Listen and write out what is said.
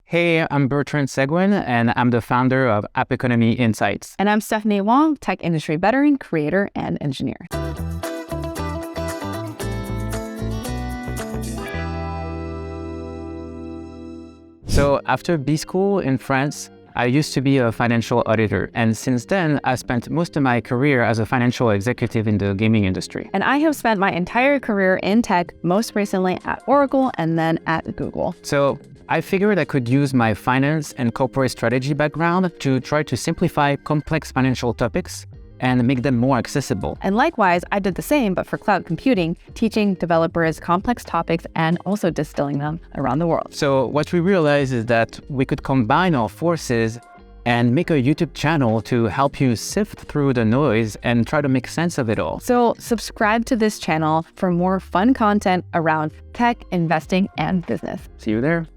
Hey, I'm Bertrand and I'm the founder of App Economy Insights. And I'm Stephanie Wong, tech industry veteran, creator, and engineer. So after B school in France, I used to be a financial auditor, and since then, I spent most of my career as a financial executive in the gaming industry. And I have spent my entire career in tech, most recently at Oracle and then at Google. So I figured I could use my finance and corporate strategy background to try to simplify complex financial topics and make them more accessible. And likewise, I did the same, but for cloud computing, teaching developers complex topics and also distilling them around the world. So what we realized is that we could combine our forces and make a YouTube channel to help you sift through the noise and try to make sense of it all. So subscribe to this channel for more fun content around tech, investing, and business. See you there.